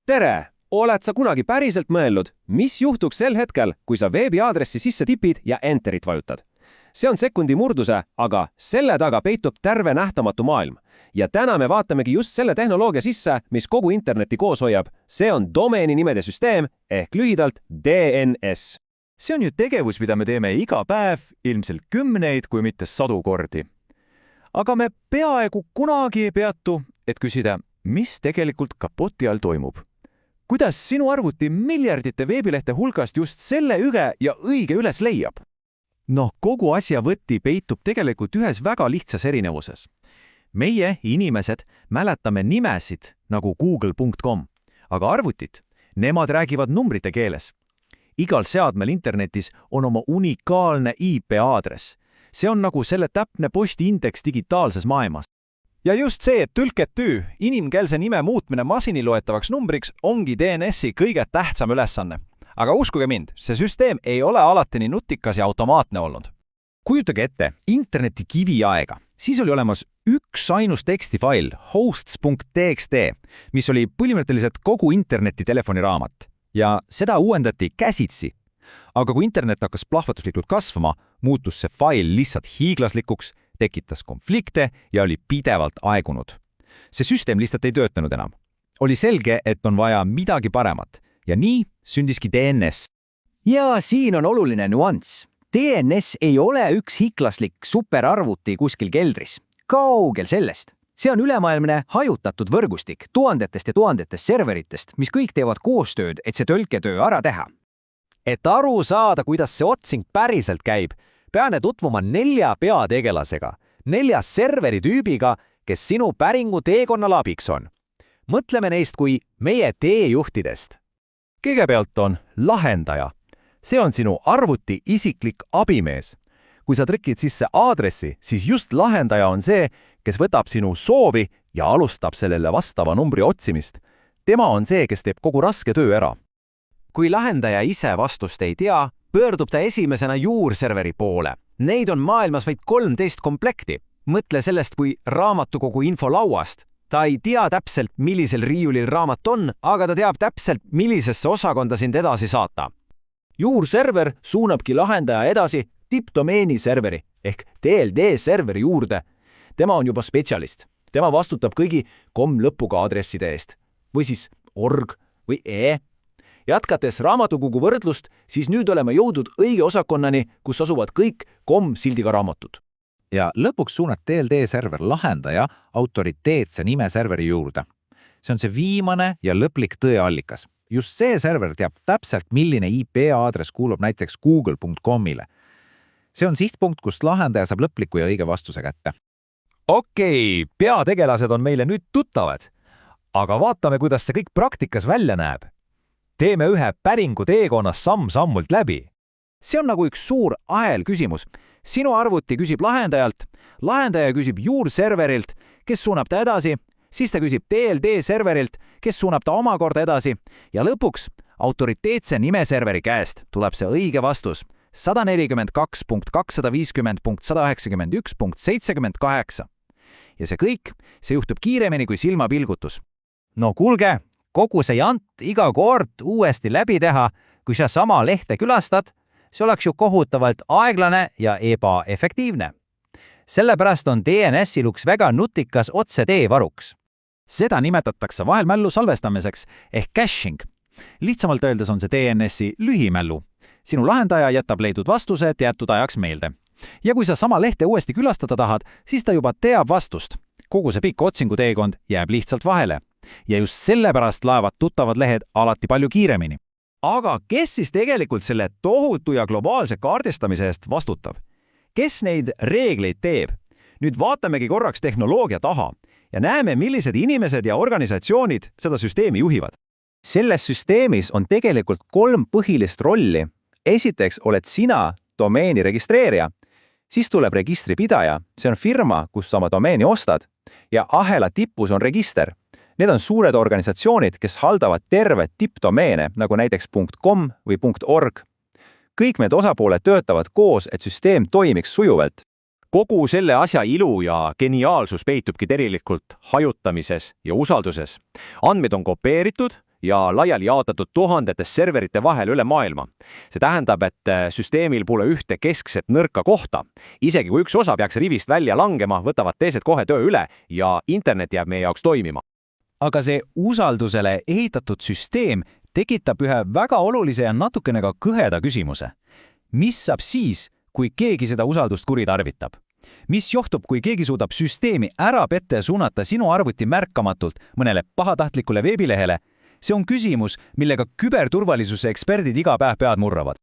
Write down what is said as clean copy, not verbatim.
tere! Oled sa kunagi päriselt mõelnud, mis juhtuks sel hetkel, kui sa veebiaadressi sisse tipid ja Enterit vajutad? See on sekundi murduse, aga selle taga peitub terve nähtamatu maailm. Ja täna me vaatamegi just selle tehnoloogia sisse, mis kogu interneti koos hoiab. See on domeeni nimede süsteem ehk lühidalt DNS. See on ju tegevus, mida me teeme iga päev, ilmselt kümneid, kui mitte sadu kordi. Aga me peaaegu kunagi ei peatu, et küsida, mis tegelikult kapoti all toimub. Kuidas sinu arvuti miljardite veebilehte hulgast just selle üge ja õige üles leiab? Kogu asja võti peitub tegelikult ühes väga lihtsas erinevuses. Meie, inimesed, mäletame nimesid nagu google.com, aga arvutid, nemad räägivad numbrite keeles. Igal seadmel internetis on oma unikaalne IP-aadress. See on nagu selle täpne postiindeks digitaalses maailmas. Ja just see, et tõlketüü, inimkeelse nime muutmine masiniloetavaks numbriks, ongi DNS-i kõige tähtsam ülesanne. Aga uskuge mind, see süsteem ei ole alati nii nutikas ja automaatne olnud. Kujutage ette, interneti kiviaega. Siis oli olemas üks ainus tekstifail, hosts.txt, mis oli põhimõtteliselt kogu interneti telefoniraamat. Ja seda uuendati käsitsi. Aga kui internet hakkas plahvatuslikult kasvama, muutus see fail lihtsalt hiiglaslikuks, tekitas konflikte ja oli pidevalt aegunud. See süsteem lihtsalt ei töötanud enam. Oli selge, et on vaja midagi paremat. Ja nii sündiski DNS. Ja siin on oluline nüanss. DNS ei ole üks hiiglaslik superarvuti kuskil keldris. Kaugel sellest. See on ülemaailmne hajutatud võrgustik tuhandetest ja tuhandetest serveritest, mis kõik teevad koostööd, et see tõlketöö ära teha. Et aru saada, kuidas see otsing päriselt käib, peane tutvuma 4 peategelasega, 4 serveri tüübiga, kes sinu päringu teekonnal abiks on. Mõtleme neist kui meie teejuhtidest. Kõigepealt on lahendaja. See on sinu arvuti isiklik abimees. Kui sa trikid sisse aadressi, siis just lahendaja on see, kes võtab sinu soovi ja alustab sellele vastava numbri otsimist. Tema on see, kes teeb kogu raske töö ära. Kui lahendaja ise vastust ei tea, pöördub ta esimesena juurserveri poole. Neid on maailmas vaid 13 komplekti. Mõtle sellest kui raamatukogu infolauast. Ta ei tea täpselt, millisel riiulil raamat on, aga ta teab täpselt, millisesse osakonda sind edasi saata. Juurserver suunabki lahendaja edasi tippdomeeni serveri ehk TLD serveri juurde. Tema on juba spetsialist. Tema vastutab kõigi com lõpuga aadresside eest. Või siis org või e. Jätkates raamatukogu võrdlust, siis nüüd oleme jõudnud õige osakonnani, kus asuvad kõik com sildiga raamatud. Ja lõpuks suunad TLD server lahendaja autoriteetse nime serveri juurde. See on see viimane ja lõplik tõeallikas. Just see server teab täpselt, milline IP-aadress kuulub näiteks google.comile. See on sihtpunkt, kust lahendaja saab lõpliku ja õige vastuse kätte. Okei, peategelased on meile nüüd tuttavad. Aga vaatame, kuidas see kõik praktikas välja näeb. Teeme ühe päringu teekonnas samm-sammult läbi. See on nagu üks suur ahel küsimus. Sinu arvuti küsib lahendajalt, lahendaja küsib juurserverilt, kes suunab ta edasi, siis ta küsib TLD serverilt, kes suunab ta omakorda edasi ja lõpuks autoriteetse nimeserveri käest tuleb see õige vastus 142.250.191.78. Ja see kõik, see juhtub kiiremini kui silmapilgutus. Kuulge, kogu see jant iga kord uuesti läbi teha, kui sa sama lehte külastad, see oleks ju kohutavalt aeglane ja ebaefektiivne. Sellepärast on DNS-il üks väga nutikas otse-teevaruks. Seda nimetatakse vahel mällu salvestamiseks ehk caching. Lihtsamalt öeldes on see DNS-i lühimällu. Sinu lahendaja jätab leidnud vastused jäetud ajaks meelde. Ja kui sa sama lehte uuesti külastada tahad, siis ta juba teab vastust. Kogu see pikk otsinguteekond jääb lihtsalt vahele. Ja just sellepärast laevad tuttavad lehed alati palju kiiremini. Aga kes siis tegelikult selle tohutu ja globaalse kaardistamise eest vastutab? Kes neid reegleid teeb? Nüüd vaatamegi korraks tehnoloogia taha ja näeme, millised inimesed ja organisatsioonid seda süsteemi juhivad. Selles süsteemis on tegelikult 3 põhilist rolli. Esiteks oled sina domeeni registreerija, siis tuleb registripidaja, see on firma, kus sa oma domeeni ostad, ja ahela tipus on register. Need on suured organisatsioonid, kes haldavad tervet tippdomeene, nagu näiteks .com või .org. Kõik need osapooled töötavad koos, et süsteem toimiks sujuvalt. Kogu selle asja ilu ja geniaalsus peitubki tegelikult hajutamises ja usalduses. Andmed on kopeeritud ja laiali jaotatud tuhandetes serverite vahel üle maailma. See tähendab, et süsteemil pole ühte keskset nõrka kohta. Isegi kui üks osa peaks rivist välja langema, võtavad teised kohe töö üle ja internet jääb meie jaoks toimima. Aga see usaldusele ehitatud süsteem tekitab ühe väga olulise ja natukene ka kõheda küsimuse. Mis saab siis, kui keegi seda usaldust kuritarvitab? Mis juhtub, kui keegi suudab süsteemi ära petta ja suunata sinu arvuti märkamatult mõnele pahatahtlikule veebilehele? See on küsimus, millega küberturvalisuse eksperdid iga päev pead murravad.